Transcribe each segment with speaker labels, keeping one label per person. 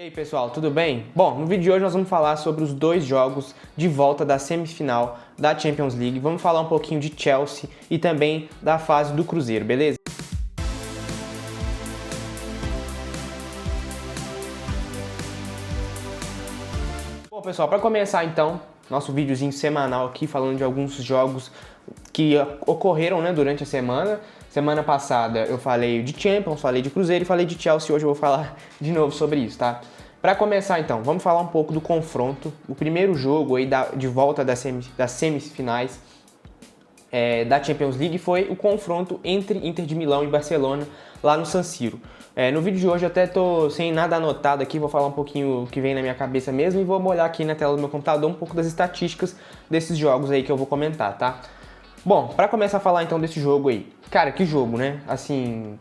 Speaker 1: E aí pessoal, tudo bem? Bom, no vídeo de hoje nós vamos falar sobre os dois jogos de volta da semifinal da Champions League. Vamos falar um pouquinho de Chelsea e também da fase do Cruzeiro, beleza? Bom pessoal, para começar então, nosso videozinho semanal aqui falando de alguns jogos que ocorreram, né, durante a semana. Semana passada eu falei de Champions, falei de Cruzeiro e falei de Chelsea. Hoje eu vou falar de novo sobre isso, tá? Para começar então, vamos falar um pouco do confronto. O primeiro jogo aí de volta das semifinais da Champions League foi o confronto entre Inter de Milão e Barcelona lá no San Siro. No vídeo de hoje eu até tô sem nada anotado aqui, vou falar um pouquinho o que vem na minha cabeça mesmo e vou olhar aqui na tela do meu computador um pouco das estatísticas desses jogos aí que eu vou comentar, tá? Bom, para começar a falar então desse jogo aí. Cara, que jogo, né? Assim,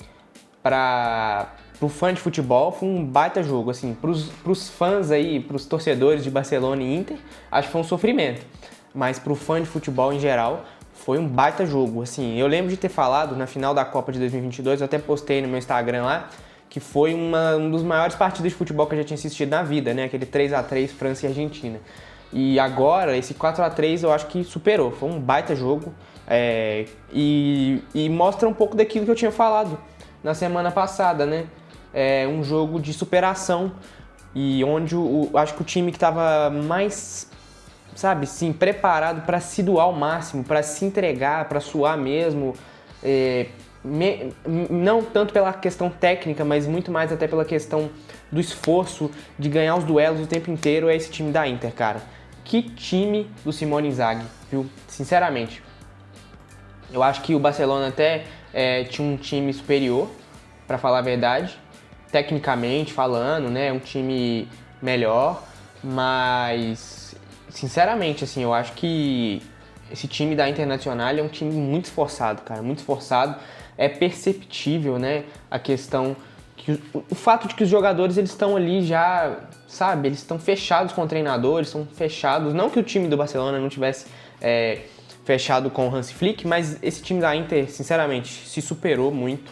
Speaker 1: pro fã de futebol foi um baita jogo, assim, pros fãs aí, pros torcedores de Barcelona e Inter, acho que foi um sofrimento. Mas pro fã de futebol em geral, foi um baita jogo, assim. Eu lembro de ter falado na final da Copa de 2022, eu até postei no meu Instagram lá, que foi um dos maiores partidos de futebol que eu já tinha assistido na vida, né? Aquele 3-3 França e Argentina. E agora, esse 4-3 eu acho que superou, foi um baita jogo. E mostra um pouco daquilo que eu tinha falado na semana passada, né? Um jogo de superação e onde acho que o time que estava mais, sabe, sim, preparado para se doar ao máximo, para se entregar, para suar mesmo, não tanto pela questão técnica, mas muito mais até pela questão do esforço de ganhar os duelos o tempo inteiro, é esse time da Inter, cara. Que time do Simone Inzaghi, viu? Sinceramente. Eu acho que o Barcelona até tinha um time superior, para falar a verdade, tecnicamente falando, né, um time melhor, mas sinceramente, assim, eu acho que esse time da Internacional é um time muito esforçado, cara, muito esforçado. É perceptível, né, a questão que o fato de que os jogadores eles estão ali já, sabe, eles estão fechados com o treinador, eles estão fechados, não que o time do Barcelona não tivesse fechado com o Hansi Flick, mas esse time da Inter, sinceramente, se superou muito.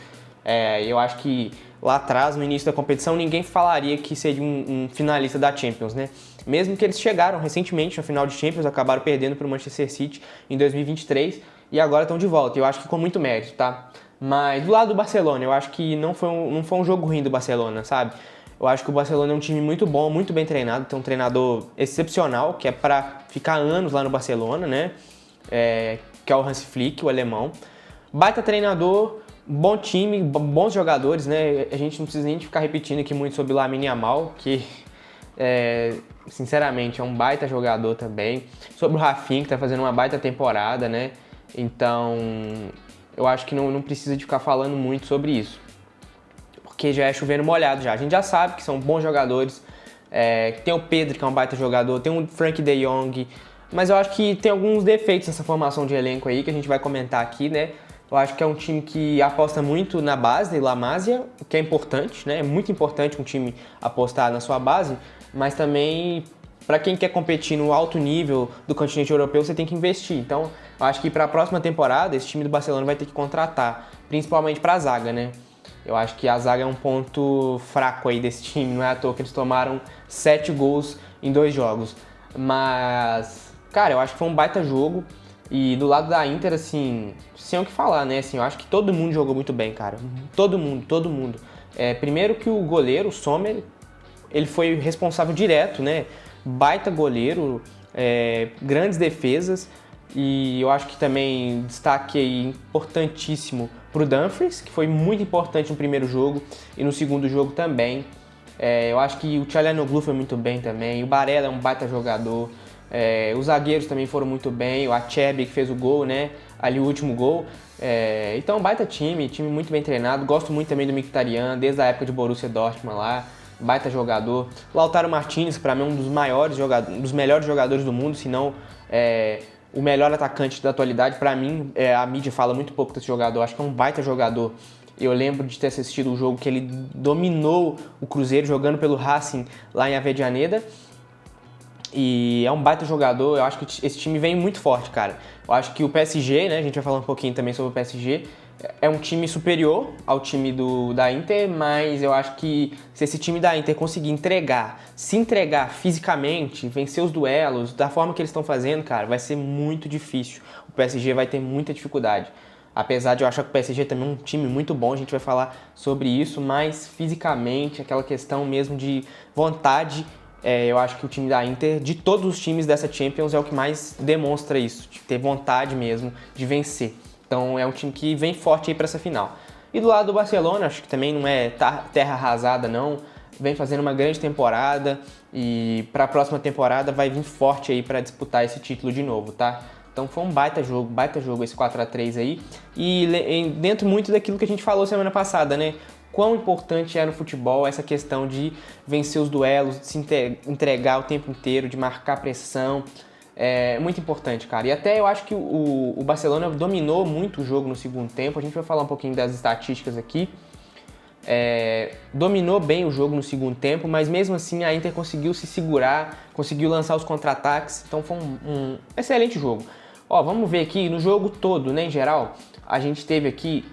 Speaker 1: Eu acho que lá atrás, no início da competição, ninguém falaria que seria um finalista da Champions, né? Mesmo que eles chegaram recentemente na final de Champions, acabaram perdendo para o Manchester City em 2023 e agora estão de volta. Eu acho que com muito mérito, tá? Mas do lado do Barcelona, eu acho que não foi um jogo ruim do Barcelona, sabe? Eu acho que o Barcelona é um time muito bom, muito bem treinado, tem um treinador excepcional, que é para ficar anos lá no Barcelona, né? Que é o Hansi Flick, o alemão. Baita treinador, bom time, bons jogadores, né? A gente não precisa nem ficar repetindo aqui muito sobre o Lamine Yamal, que sinceramente é um baita jogador também. Sobre o Rafinha, que tá fazendo uma baita temporada, né? Então, eu acho que não precisa de ficar falando muito sobre isso, porque já é chovendo molhado já. A gente já sabe que são bons jogadores. Tem o Pedro, que é um baita jogador, tem o Frankie de Jong, mas eu acho que tem alguns defeitos nessa formação de elenco aí que a gente vai comentar aqui, né? Eu acho que é um time que aposta muito na base, La Masia, o que é importante, né? É muito importante um time apostar na sua base, mas também para quem quer competir no alto nível do continente europeu, você tem que investir. Então, eu acho que para a próxima temporada, esse time do Barcelona vai ter que contratar, principalmente para a zaga, né? Eu acho que a zaga é um ponto fraco aí desse time, não é à toa que eles tomaram 7 gols em 2 jogos. Mas, cara, eu acho que foi um baita jogo. E do lado da Inter, assim, sem o que falar, né? Assim, eu acho que todo mundo jogou muito bem, cara. Todo mundo. Primeiro que o goleiro, o Sommer, ele foi responsável direto, né? Baita goleiro, grandes defesas. E eu acho que também destaque aí importantíssimo pro Dumfries, que foi muito importante no primeiro jogo e no segundo jogo também. Eu acho que o Çalhanoğlu foi muito bem também, o Barella é um baita jogador. Os zagueiros também foram muito bem, o Acerbi que fez o gol, né? Ali o último gol. Então, baita time muito bem treinado. Gosto muito também do Mkhitaryan, desde a época de Borussia Dortmund lá. Baita jogador. Lautaro Martinez, para mim, um dos maiores jogadores, um dos melhores jogadores do mundo, se não o melhor atacante da atualidade. Para mim, a mídia fala muito pouco desse jogador. Acho que é um baita jogador. Eu lembro de ter assistido o jogo que ele dominou o Cruzeiro jogando pelo Racing lá em Avejaneda. E é um baita jogador, eu acho que esse time vem muito forte, cara. Eu acho que o PSG, né, a gente vai falar um pouquinho também sobre o PSG, é um time superior ao time da Inter, mas eu acho que se esse time da Inter conseguir se entregar fisicamente, vencer os duelos, da forma que eles estão fazendo, cara, vai ser muito difícil. O PSG vai ter muita dificuldade. Apesar de eu achar que o PSG também é um time muito bom, a gente vai falar sobre isso, mas fisicamente, aquela questão mesmo de vontade, eu acho que o time da Inter, de todos os times dessa Champions, é o que mais demonstra isso, de ter vontade mesmo de vencer. Então é um time que vem forte aí para essa final. E do lado do Barcelona, acho que também não é terra arrasada não, vem fazendo uma grande temporada e para a próxima temporada vai vir forte aí para disputar esse título de novo, tá? Então foi um baita jogo esse 4-3 aí. E dentro muito daquilo que a gente falou semana passada, né? Quão importante é no futebol essa questão de vencer os duelos, de se entregar o tempo inteiro, de marcar pressão. É muito importante, cara. E até eu acho que o Barcelona dominou muito o jogo no segundo tempo. A gente vai falar um pouquinho das estatísticas aqui. Dominou bem o jogo no segundo tempo, mas mesmo assim a Inter conseguiu se segurar, conseguiu lançar os contra-ataques. Então foi um excelente jogo. Ó, vamos ver aqui no jogo todo, né, em geral, a gente teve aqui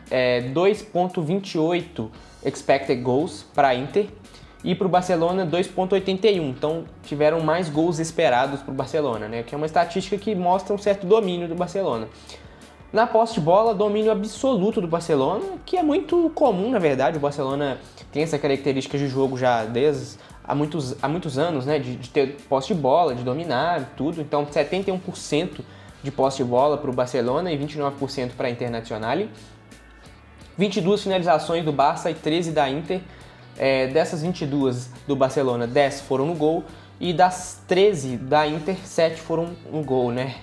Speaker 1: 2.28 expected goals para a Inter e para o Barcelona 2.81. Então tiveram mais gols esperados para o Barcelona, né, que é uma estatística que mostra um certo domínio do Barcelona. Na posse de bola, domínio absoluto do Barcelona, que é muito comum, na verdade. O Barcelona tem essa característica de jogo já há muitos anos, né, de ter posse de bola, de dominar tudo. Então 71% de posse de bola para o Barcelona e 29% para a Internacional. 22 finalizações do Barça e 13 da Inter. Dessas 22 do Barcelona, 10 foram no gol e das 13 da Inter, 7 foram no gol, né?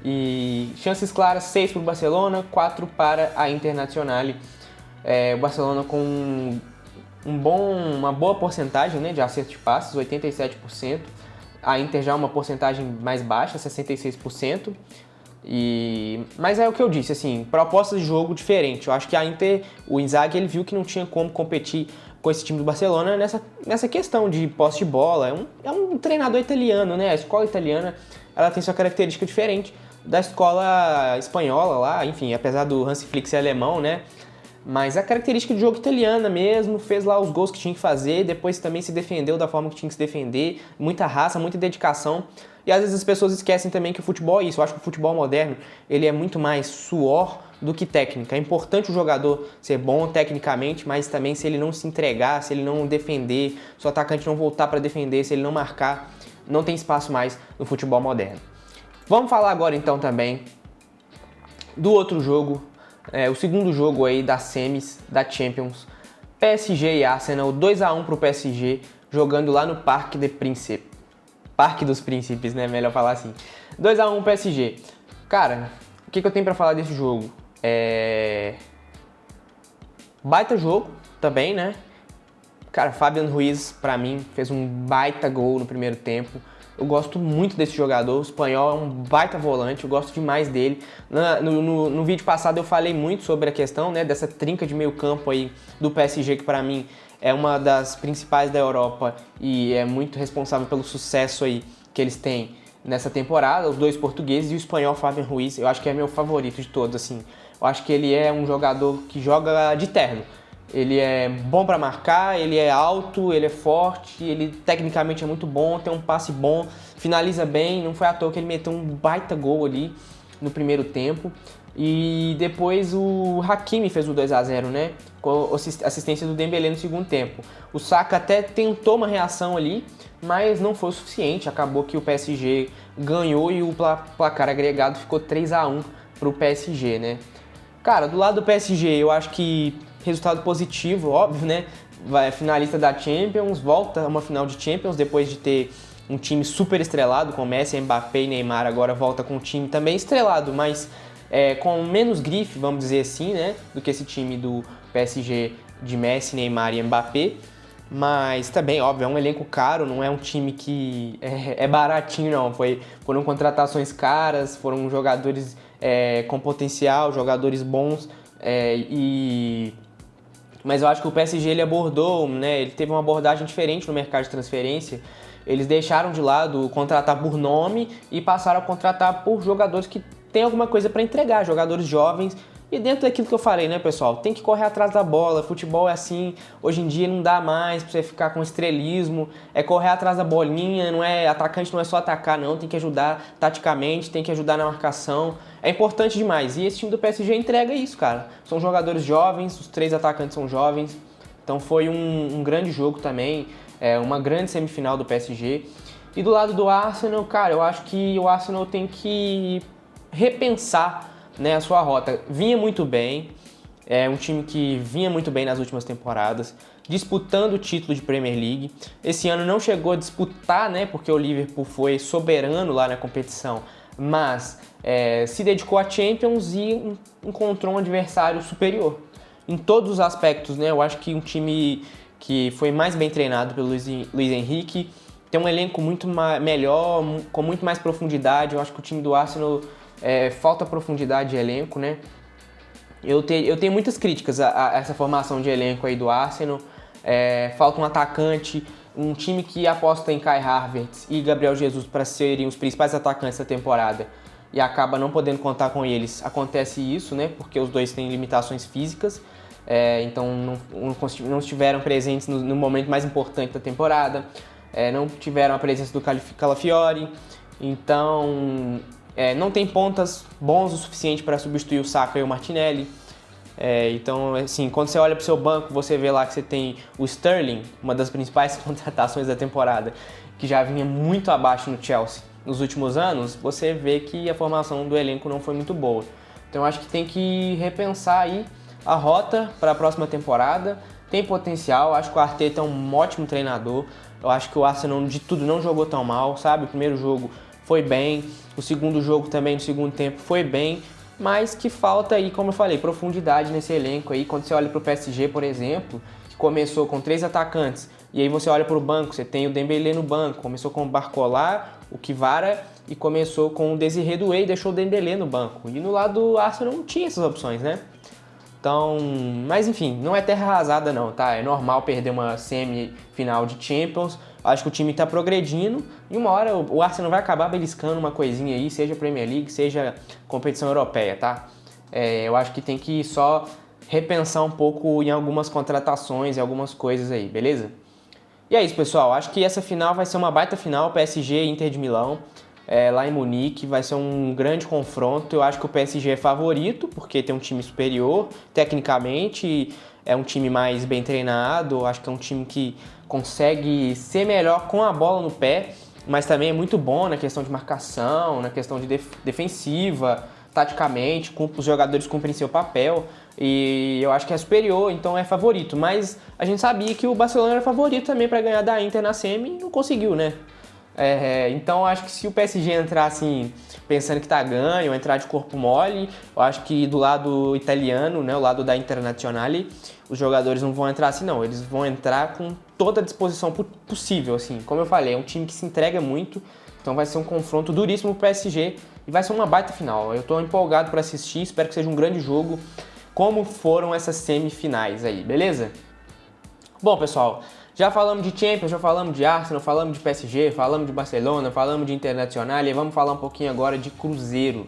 Speaker 1: E chances claras, 6 para o Barcelona, 4 para a Internacional. O Barcelona com uma boa porcentagem, né, de acerto de passes, 87%. A Inter já é uma porcentagem mais baixa, 66%. Mas é o que eu disse, assim, propostas de jogo diferente. Eu acho que a Inter, o Inzaghi, ele viu que não tinha como competir com esse time do Barcelona nessa questão de posse de bola. É um treinador italiano, né? A escola italiana, ela tem sua característica diferente da escola espanhola lá, enfim, apesar do Hansi Flick ser alemão, né? Mas a característica de jogo italiana mesmo, fez lá os gols que tinha que fazer, depois também se defendeu da forma que tinha que se defender, muita raça, muita dedicação. E às vezes as pessoas esquecem também que o futebol é isso. Eu acho que o futebol moderno, ele é muito mais suor do que técnica. É importante o jogador ser bom tecnicamente, mas também se ele não se entregar, se ele não defender, se o atacante não voltar para defender, se ele não marcar, não tem espaço mais no futebol moderno. Vamos falar agora então também do outro jogo, o segundo jogo aí das semis da Champions. PSG e Arsenal, 2-1 pro PSG, jogando lá no Parque dos Príncipes, né? Melhor falar assim. 2-1 PSG. Cara, o que eu tenho pra falar desse jogo? Baita jogo também, né? Cara, Fabian Ruiz, pra mim, fez um baita gol no primeiro tempo. Eu gosto muito desse jogador, o espanhol é um baita volante, eu gosto demais dele. No vídeo passado eu falei muito sobre a questão, né, dessa trinca de meio campo aí do PSG, que pra mim é uma das principais da Europa e é muito responsável pelo sucesso aí que eles têm nessa temporada, os dois portugueses e o espanhol Fabian Ruiz. Eu acho que é meu favorito de todos, assim. Eu acho que ele é um jogador que joga de terno. Ele é bom para marcar, ele é alto, ele é forte, ele tecnicamente é muito bom, tem um passe bom, finaliza bem. Não foi à toa que ele meteu um baita gol ali no primeiro tempo. E depois o Hakimi fez o 2-0, né? Com assistência do Dembélé no segundo tempo. O Saka até tentou uma reação ali, mas não foi o suficiente. Acabou que o PSG ganhou e o placar agregado ficou 3-1 pro PSG, né? Cara, do lado do PSG, eu acho que resultado positivo, óbvio, né? Finalista da Champions, volta a uma final de Champions depois de ter um time super estrelado com Messi, Mbappé e Neymar. Agora volta com um time também estrelado, mas com menos grife, vamos dizer assim, né? Do que esse time do PSG de Messi, Neymar e Mbappé. Mas também, óbvio, é um elenco caro, não é um time que é baratinho, não. Foram contratações caras, foram jogadores com potencial, jogadores bons. Mas eu acho que o PSG ele abordou, né? Ele teve uma abordagem diferente no mercado de transferência. Eles deixaram de lado contratar por nome e passaram a contratar por jogadores que têm alguma coisa para entregar, jogadores jovens E dentro daquilo que eu falei, né, pessoal, tem que correr atrás da bola, futebol é assim, hoje em dia não dá mais pra você ficar com estrelismo, é correr atrás da bolinha, não é atacante, não é só atacar não, tem que ajudar taticamente, tem que ajudar na marcação, é importante demais. E esse time do PSG entrega isso, cara. São jogadores jovens, os 3 atacantes são jovens, então foi um grande jogo também, uma grande semifinal do PSG. E do lado do Arsenal, cara, eu acho que o Arsenal tem que repensar, né, a sua rota. Vinha muito bem, é um time que vinha muito bem nas últimas temporadas, disputando o título de Premier League. Esse ano não chegou a disputar, né, porque o Liverpool foi soberano lá na competição, mas se dedicou à Champions e encontrou um adversário superior. Em todos os aspectos, né, eu acho que um time que foi mais bem treinado pelo Luiz Henrique, tem um elenco muito melhor, com muito mais profundidade. Eu acho que o time do Arsenal falta profundidade de elenco, né? Eu tenho muitas críticas a essa formação de elenco aí do Arsenal. Falta um atacante, um time que aposta em Kai Havertz e Gabriel Jesus para serem os principais atacantes da temporada e acaba não podendo contar com eles. Acontece isso, né? Porque os dois têm limitações físicas, então não estiveram presentes no momento mais importante da temporada. Não tiveram a presença do Calafiori, então não tem pontas bons o suficiente para substituir o Saka e o Martinelli. Então, assim, quando você olha para o seu banco, você vê lá que você tem o Sterling, uma das principais contratações da temporada, que já vinha muito abaixo no Chelsea nos últimos anos. Você vê que a formação do elenco não foi muito boa. Então, eu acho que tem que repensar aí a rota para a próxima temporada. Tem potencial, acho que o Arteta é um ótimo treinador. Eu acho que o Arsenal de tudo não jogou tão mal, sabe? O primeiro jogo foi bem, o segundo jogo também no segundo tempo foi bem, mas que falta aí, como eu falei, profundidade nesse elenco aí. Quando você olha para o PSG, por exemplo, que começou com 3 atacantes, e aí você olha para o banco, você tem o Dembélé no banco, começou com o Barcola, o Kvara, e começou com o Desiré Doué e deixou o Dembélé no banco. E no lado do Arsenal não tinha essas opções, né? Então, mas enfim, não é terra arrasada não, tá? É normal perder uma semifinal de Champions. Acho que o time tá progredindo e uma hora o Arsenal vai acabar beliscando uma coisinha aí, seja Premier League, seja competição europeia, tá? Eu acho que tem que só repensar um pouco em algumas contratações e algumas coisas aí, beleza? E é isso, pessoal. Acho que essa final vai ser uma baita final, PSG e Inter de Milão. Lá em Munique, vai ser um grande confronto. Eu acho que o PSG é favorito, porque tem um time superior tecnicamente, é um time mais bem treinado, eu acho que é um time que consegue ser melhor com a bola no pé, mas também é muito bom na questão de marcação, na questão de defensiva, taticamente, os jogadores cumprem seu papel, e eu acho que é superior, então é favorito. Mas a gente sabia que o Barcelona era favorito também para ganhar da Inter na semi e não conseguiu, né? Então acho que se o PSG entrar assim, pensando que tá ganho, entrar de corpo mole, eu acho que do lado italiano, né, o lado da Internazionale, os jogadores não vão entrar assim não, eles vão entrar com toda a disposição possível, assim. Como eu falei, é um time que se entrega muito, então vai ser um confronto duríssimo pro PSG e vai ser uma baita final. Eu tô empolgado para assistir, espero que seja um grande jogo, como foram essas semifinais aí, beleza? Bom, pessoal, já falamos de Champions, já falamos de Arsenal, falamos de PSG, falamos de Barcelona, falamos de Internacional e vamos falar um pouquinho agora de Cruzeiro.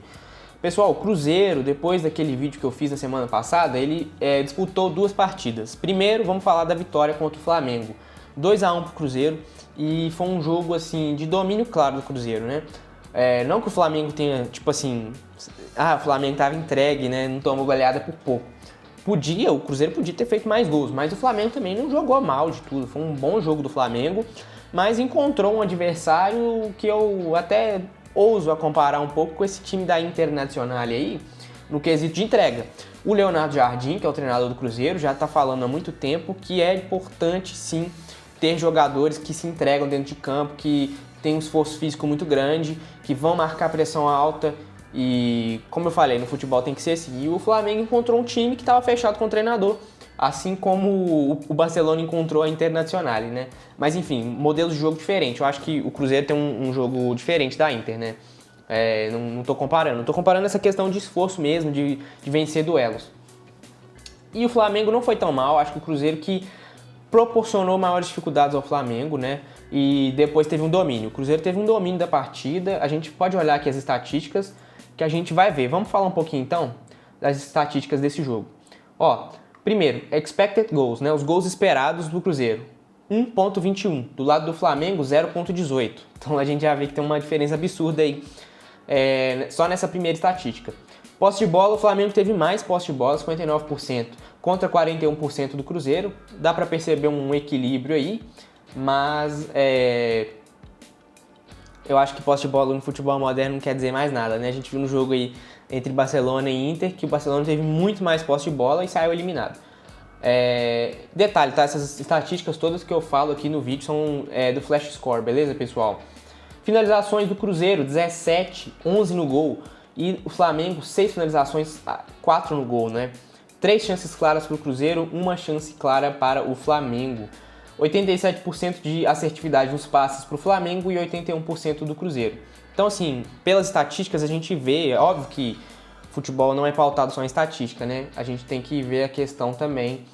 Speaker 1: Pessoal, o Cruzeiro, depois daquele vídeo que eu fiz na semana passada, ele disputou 2 partidas. Primeiro, vamos falar da vitória contra o Flamengo. 2-1 pro Cruzeiro e foi um jogo assim de domínio claro do Cruzeiro, né? Não que o Flamengo tenha, tipo assim, o Flamengo tava entregue, né? Não tomou goleada por pouco. O Cruzeiro podia ter feito mais gols, mas o Flamengo também não jogou mal de tudo. Foi um bom jogo do Flamengo, mas encontrou um adversário que eu até ouso a comparar um pouco com esse time da Internazionale aí, no quesito de entrega. O Leonardo Jardim, que é o treinador do Cruzeiro, já está falando há muito tempo que é importante sim ter jogadores que se entregam dentro de campo, que tem um esforço físico muito grande, que vão marcar pressão alta. E, como eu falei, no futebol tem que ser assim. E o Flamengo encontrou um time que estava fechado com o treinador, assim como o Barcelona encontrou a Internazionale, né? Mas, enfim, modelos de jogo diferentes. Eu acho que o Cruzeiro tem um jogo diferente da Inter, né? Não tô comparando. Tô comparando essa questão de esforço mesmo, de vencer duelos. E o Flamengo não foi tão mal. Acho que o Cruzeiro que proporcionou maiores dificuldades ao Flamengo, né? E depois teve um domínio. O Cruzeiro teve um domínio da partida. A gente pode olhar aqui as estatísticas que a gente vai ver. Vamos falar um pouquinho então das estatísticas desse jogo. Ó, primeiro, expected goals, né? Os gols esperados do Cruzeiro. 1.21. Do lado do Flamengo, 0.18. Então a gente já vê que tem uma diferença absurda aí só nessa primeira estatística. Posse de bola, o Flamengo teve mais posse de bola, 59%, contra 41% do Cruzeiro. Dá para perceber um equilíbrio aí, mas eu acho que posse de bola no futebol moderno não quer dizer mais nada, né? A gente viu no jogo aí entre Barcelona e Inter que o Barcelona teve muito mais posse de bola e saiu eliminado. Detalhe, tá? Essas estatísticas todas que eu falo aqui no vídeo são do Flash Score, beleza, pessoal? Finalizações do Cruzeiro, 17, 11 no gol. E o Flamengo, 6 finalizações, 4 no gol, né? 3 chances claras para o Cruzeiro, 1 chance clara para o Flamengo. 87% de assertividade nos passes para o Flamengo e 81% do Cruzeiro. Então, assim, pelas estatísticas a gente vê, óbvio que futebol não é pautado só em estatística, né? A gente tem que ver a questão também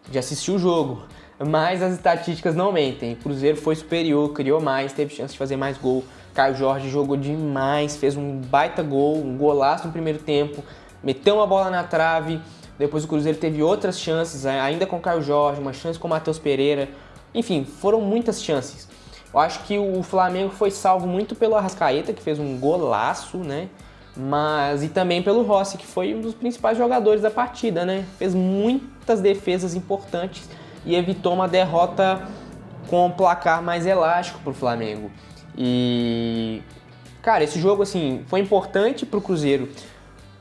Speaker 1: de assistir o jogo. Mas as estatísticas não mentem. O Cruzeiro foi superior, criou mais, teve chance de fazer mais gol. Caio Jorge jogou demais, fez um baita gol, um golaço no primeiro tempo, meteu uma bola na trave. Depois o Cruzeiro teve outras chances, ainda com o Caio Jorge, uma chance com o Matheus Pereira. Enfim, foram muitas chances. Eu acho que o Flamengo foi salvo muito pelo Arrascaeta, que fez um golaço, né? E também pelo Rossi, que foi um dos principais jogadores da partida, né? Fez muitas defesas importantes e evitou uma derrota com um placar mais elástico para o Flamengo. E, cara, esse jogo, assim, foi importante para o Cruzeiro,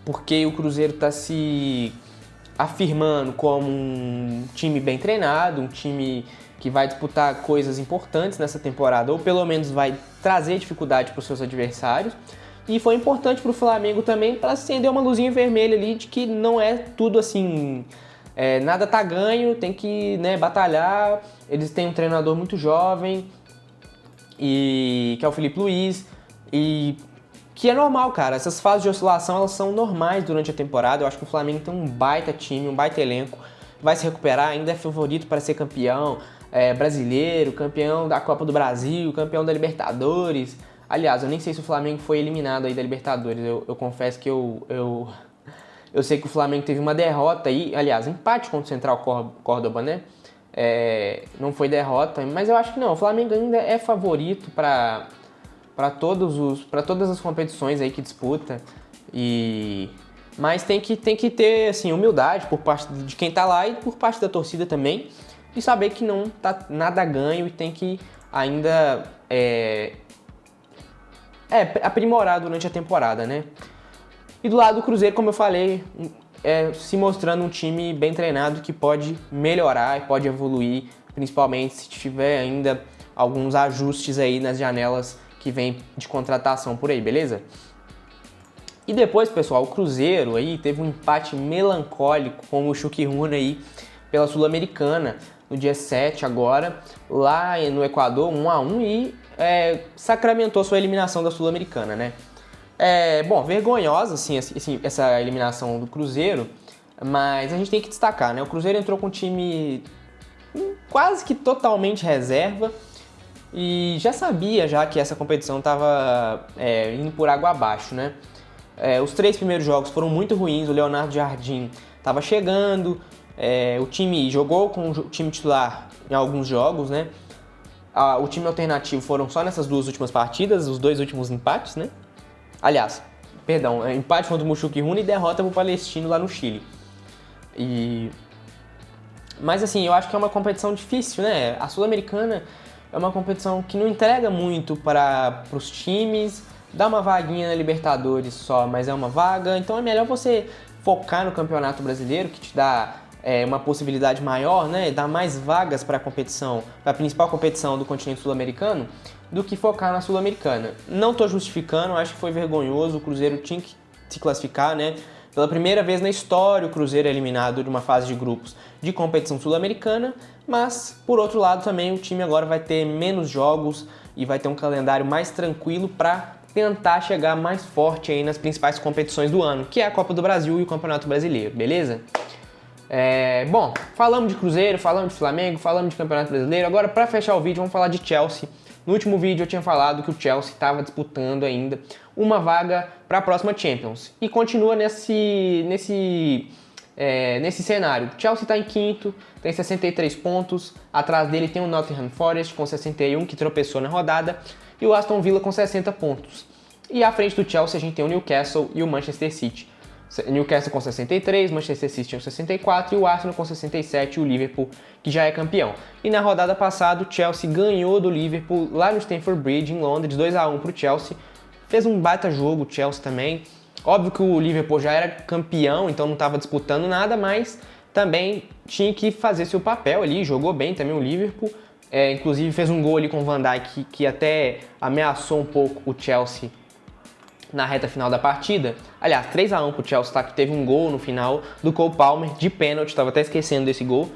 Speaker 1: porque o Cruzeiro está se afirmando como um time bem treinado, um time que vai disputar coisas importantes nessa temporada, ou pelo menos vai trazer dificuldade para os seus adversários. E foi importante para o Flamengo também para acender uma luzinha vermelha ali de que não é tudo assim, nada tá ganho, tem que, né, batalhar. Eles têm um treinador muito jovem, que é o Felipe Luiz, e que é normal, cara. Essas fases de oscilação, elas são normais durante a temporada. Eu acho que o Flamengo tem um baita time, um baita elenco, vai se recuperar, ainda é favorito para ser campeão brasileiro, campeão da Copa do Brasil, campeão da Libertadores. Aliás, eu nem sei se o Flamengo foi eliminado aí da Libertadores. Eu confesso que eu sei que o Flamengo teve uma derrota aí, aliás, empate contra o Central Córdoba, né? Não foi derrota, mas eu acho que não. O Flamengo ainda é favorito para todas as competições aí que disputa. Mas tem que ter assim, humildade por parte de quem tá lá e por parte da torcida também, e saber que não tá nada ganho e tem que ainda aprimorar durante a temporada, né? E do lado do Cruzeiro, como eu falei, se mostrando um time bem treinado que pode melhorar e pode evoluir, principalmente se tiver ainda alguns ajustes aí nas janelas que vem de contratação por aí, beleza? E depois, pessoal, o Cruzeiro aí teve um empate melancólico com o Chuquiruna aí pela Sul-Americana no dia 7 agora, lá no Equador, 1-1, e sacramentou sua eliminação da Sul-Americana, né? Vergonhosa, assim, essa eliminação do Cruzeiro, mas a gente tem que destacar, né? O Cruzeiro entrou com um time quase que totalmente reserva e já sabia que essa competição estava indo por água abaixo, né? Os 3 primeiros jogos foram muito ruins, o Leonardo Jardim estava chegando, o time jogou com o time titular em alguns jogos, né? O time alternativo foram só nessas 2 últimas partidas, os 2 últimos empates, né? Aliás, empate contra o Muxuquiruna e derrota pro Palestino lá no Chile. Mas assim, eu acho que é uma competição difícil, né? A Sul-Americana é uma competição que não entrega muito para os times, dá uma vaguinha na Libertadores só, mas é uma vaga. Então é melhor você focar no Campeonato Brasileiro, que te dá uma possibilidade maior, né? Dá mais vagas para a competição, para a principal competição do continente sul-americano, do que focar na Sul-Americana. Não estou justificando, acho que foi vergonhoso, o Cruzeiro tinha que se classificar, né? Pela primeira vez na história, o Cruzeiro é eliminado de uma fase de grupos de competição sul-americana, mas, por outro lado, também o time agora vai ter menos jogos e vai ter um calendário mais tranquilo para tentar chegar mais forte aí nas principais competições do ano, que é a Copa do Brasil e o Campeonato Brasileiro, beleza? Falamos de Cruzeiro, falamos de Flamengo, falamos de Campeonato Brasileiro. Agora, para fechar o vídeo, vamos falar de Chelsea, No último vídeo eu tinha falado que o Chelsea estava disputando ainda uma vaga para a próxima Champions e continua nesse cenário. O Chelsea está em quinto, tem 63 pontos, atrás dele tem o Nottingham Forest com 61, que tropeçou na rodada, e o Aston Villa com 60 pontos. E à frente do Chelsea a gente tem o Newcastle e o Manchester City. Newcastle com 63, Manchester City com 64 e o Arsenal com 67 e o Liverpool, que já é campeão. E na rodada passada o Chelsea ganhou do Liverpool lá no Stamford Bridge, em Londres, 2-1 para o Chelsea. Fez um baita jogo o Chelsea também. Óbvio que o Liverpool já era campeão, então não estava disputando nada, mas também tinha que fazer seu papel ali, jogou bem também o Liverpool. Inclusive fez um gol ali com o Van Dijk que até ameaçou um pouco o Chelsea na reta final da partida. Aliás, 3-1 pro Chelsea, tá? Que teve um gol no final do Cole Palmer de pênalti, tava até esquecendo desse gol.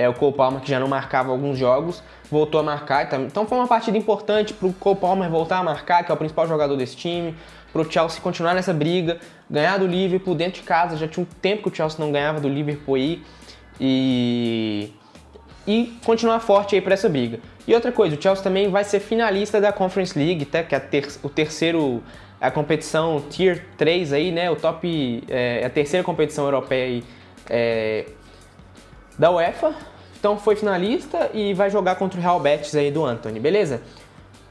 Speaker 1: O Cole Palmer, que já não marcava alguns jogos, voltou a marcar. Então foi uma partida importante pro Cole Palmer voltar a marcar, que é o principal jogador desse time, pro Chelsea continuar nessa briga, ganhar do Liverpool dentro de casa. Já tinha um tempo que o Chelsea não ganhava do Liverpool aí, e continuar forte aí para essa briga. E outra coisa, o Chelsea também vai ser finalista da Conference League, tá? Que é o terceiro, a competição Tier 3 aí, né? O top, a terceira competição europeia aí, da UEFA. Então foi finalista e vai jogar contra o Real Betis aí do Antony, beleza?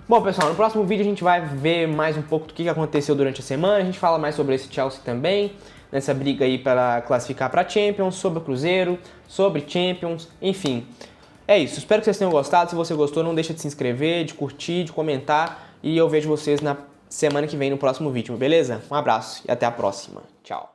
Speaker 1: Bom, pessoal, no próximo vídeo a gente vai ver mais um pouco do que aconteceu durante a semana. A gente fala mais sobre esse Chelsea também, nessa briga aí para classificar para Champions, sobre o Cruzeiro, sobre Champions, enfim. É isso, espero que vocês tenham gostado. Se você gostou, não deixa de se inscrever, de curtir, de comentar. E eu vejo vocês na semana que vem no próximo vídeo, beleza? Um abraço e até a próxima. Tchau.